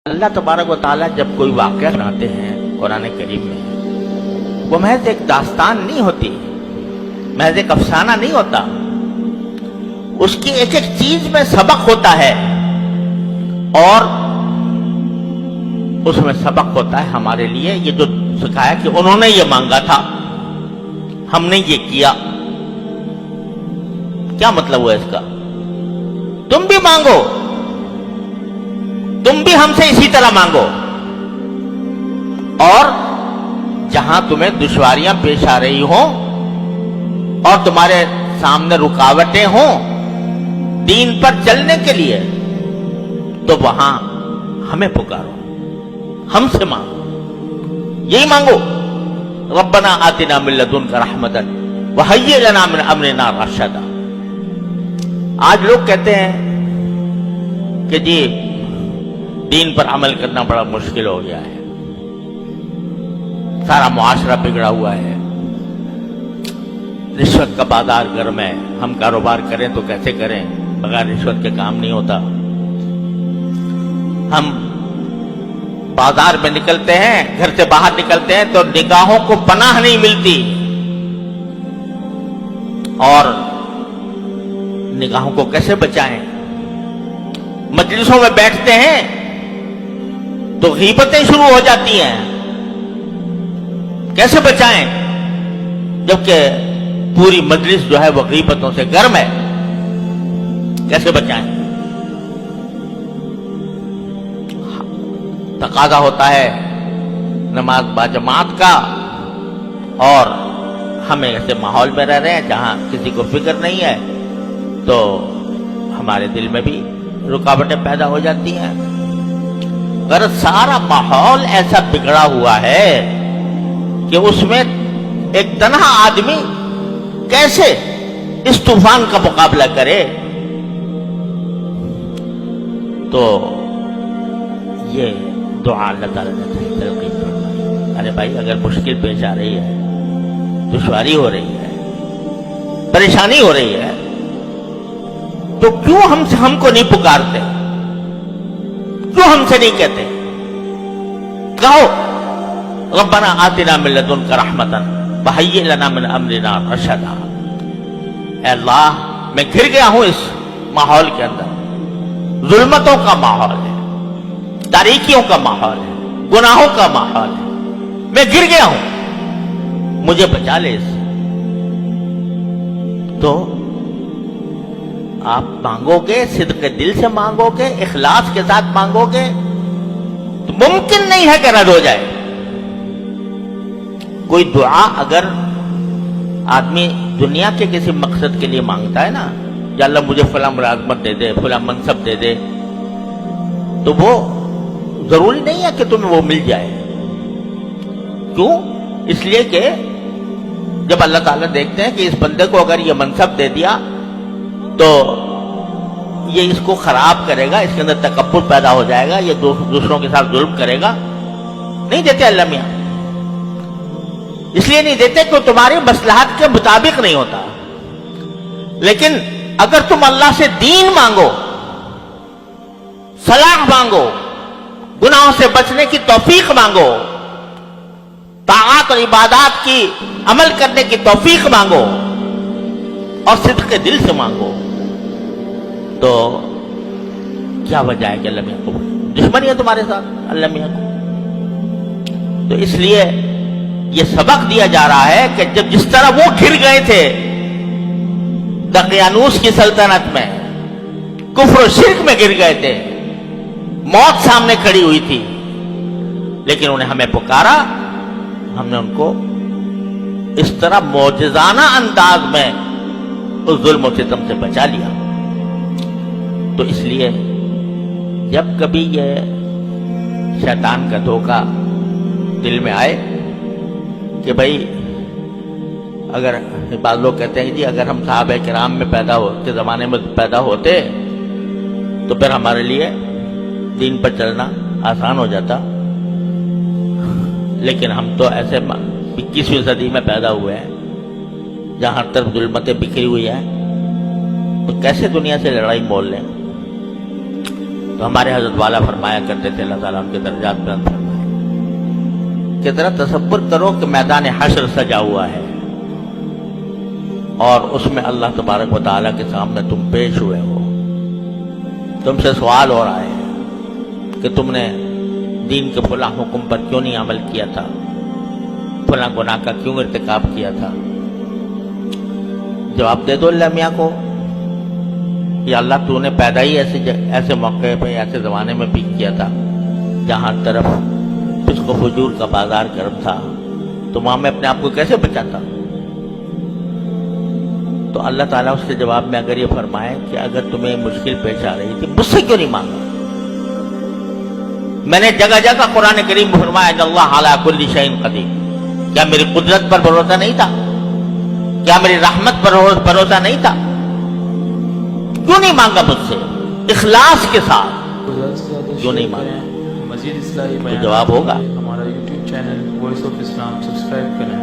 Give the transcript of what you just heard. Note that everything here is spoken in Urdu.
اللہ تبارک و تعالیٰ جب کوئی واقعہ سناتے ہیں قرآن کریم میں، وہ محض ایک داستان نہیں ہوتی، محض ایک افسانہ نہیں ہوتا، اس کی ایک ایک چیز میں سبق ہوتا ہے، اور اس میں سبق ہوتا ہے ہمارے لیے یہ جو سکھایا کہ انہوں نے یہ مانگا تھا، ہم نے یہ کیا۔ کیا مطلب ہوا اس کا؟ تم بھی مانگو، تم بھی ہم سے اسی طرح مانگو، اور جہاں تمہیں دشواریاں پیش آ رہی ہوں اور تمہارے سامنے رکاوٹیں ہوں دین پر چلنے کے لیے، تو وہاں ہمیں پکارو، ہم سے مانگو، یہی مانگو۔ ربنا آتنا من لدنک رحمتا وہیئ لنا من امرنا رشدا۔ آج لوگ کہتے ہیں کہ جی دین پر عمل کرنا بڑا مشکل ہو گیا ہے، سارا معاشرہ بگڑا ہوا ہے، رشوت کا بازار گرم ہے، ہم کاروبار کریں تو کیسے کریں، بغیر رشوت کے کام نہیں ہوتا۔ ہم بازار میں نکلتے ہیں، گھر سے باہر نکلتے ہیں تو نگاہوں کو پناہ نہیں ملتی، اور نگاہوں کو کیسے بچائیں؟ مجلسوں میں بیٹھتے ہیں تو غیبتیں شروع ہو جاتی ہیں، کیسے بچائیں؟ جبکہ پوری مجلس جو ہے وہ غیبتوں سے گرم ہے، کیسے بچائیں؟ تقاضا ہوتا ہے نماز باجماعت کا، اور ہمیں ایسے ماحول میں رہ رہے ہیں جہاں کسی کو فکر نہیں ہے، تو ہمارے دل میں بھی رکاوٹیں پیدا ہو جاتی ہیں۔ اگر سارا ماحول ایسا بگڑا ہوا ہے کہ اس میں ایک تنہا آدمی کیسے اس طوفان کا مقابلہ کرے، تو یہ دعا اللہ تعالیٰ نے تلقین فرمائی۔ ارے بھائی، اگر مشکل پیش آ رہی ہے، دشواری ہو رہی ہے، پریشانی ہو رہی ہے، تو کیوں ہم کو نہیں پکارتے؟ کیوں ہم سے نہیں کہتے؟ کہو ربنا آتنا من لدنک رحمتا وہیئ لنا من امرنا رشدا۔ اے اللہ، میں گر گیا ہوں اس ماحول کے اندر، ظلمتوں کا ماحول ہے، تاریکیوں کا ماحول ہے، گناہوں کا ماحول ہے، میں گر گیا ہوں، مجھے بچا لے اس سے۔ تو آپ مانگو گے، صدق دل سے مانگو گے، اخلاص کے ساتھ مانگو گے، تو ممکن نہیں ہے کہ رد ہو جائے۔ کوئی دعا اگر آدمی دنیا کے کسی مقصد کے لیے مانگتا ہے نا، یا اللہ مجھے فلاں ملازمت دے دے، فلاں منصب دے دے، تو وہ ضروری نہیں ہے کہ تمہیں وہ مل جائے۔ کیوں؟ اس لیے کہ جب اللہ تعالیٰ دیکھتے ہیں کہ اس بندے کو اگر یہ منصب دے دیا تو یہ اس کو خراب کرے گا، اس کے اندر تکبر پیدا ہو جائے گا، یہ دوسروں کے ساتھ ظلم کرے گا، نہیں دیتے اللہ میاں۔ اس لیے نہیں دیتے کہ تمہاری مصلحت کے مطابق نہیں ہوتا۔ لیکن اگر تم اللہ سے دین مانگو، صلاح مانگو، گناہوں سے بچنے کی توفیق مانگو، طاعات اور عبادات کی عمل کرنے کی توفیق مانگو، اور صدق کے دل سے مانگو، تو کیا وجہ ہے کہ اللہ میاں کو دشمنی ہے تمہارے ساتھ اللہ میاں کو؟ تو اس لیے یہ سبق دیا جا رہا ہے کہ جس طرح وہ گر گئے تھے دقیانوس کی سلطنت میں، کفر و شرک میں گر گئے تھے، موت سامنے کھڑی ہوئی تھی، لیکن انہیں ہمیں پکارا، ہم نے ان کو اس طرح معجزانہ انداز میں اس ظلم و ستم سے بچا لیا۔ تو اس لیے جب کبھی یہ شیطان کا دھوکہ دل میں آئے کہ بھائی اگر بعض لوگ کہتے ہیں جی اگر ہم صحابہ کرام میں کے زمانے میں پیدا ہوتے تو پھر ہمارے لیے دین پر چلنا آسان ہو جاتا، لیکن ہم تو ایسے 21ویں صدی میں پیدا ہوئے ہیں جہاں ہر طرف ظلمتیں بکھری ہوئی ہیں، تو کیسے دنیا سے لڑائی مول لیں؟ تو ہمارے حضرت والا فرمایا کرتے تھے اللہ تعالیٰ ان کے درجات بلند فرمائے کہ ذرا تصور کرو کہ میدان حشر سجا ہوا ہے اور اس میں اللہ تبارک و تعالیٰ کے سامنے تم پیش ہوئے ہو، تم سے سوال ہو رہا ہے کہ تم نے دین کے فلاں حکم پر کیوں نہیں عمل کیا تھا، فلاں گناہ کا کیوں ارتکاب کیا تھا؟ جواب دے دو اللہ میاں کو، یا اللہ تو نے پیدا ہی ایسے موقع پہ ایسے زمانے میں بھی کیا تھا جہاں طرف فسق و فجور کا بازار گرم تھا، تو وہاں میں اپنے آپ کو کیسے بچاتا؟ تو اللہ تعالیٰ اس کے جواب میں اگر یہ فرمائے کہ اگر تمہیں مشکل پیش آ رہی تھی مجھ سے کیوں نہیں مانگا؟ میں نے جگہ جگہ قرآن کریم میں فرمایا ان اللہ علی کل شیء قدیر، کیا میری قدرت پر بھروسہ نہیں تھا؟ کیا میری رحمت پر بھروسہ نہیں تھا؟ کیوں نہیں مانگا مجھ سے اخلاص کے ساتھ؟ کیوں نہیں مانگا؟ مزید اصلاحی تو جواب ہوگا ہمارا YouTube channel voice of Islam subscribe کریں۔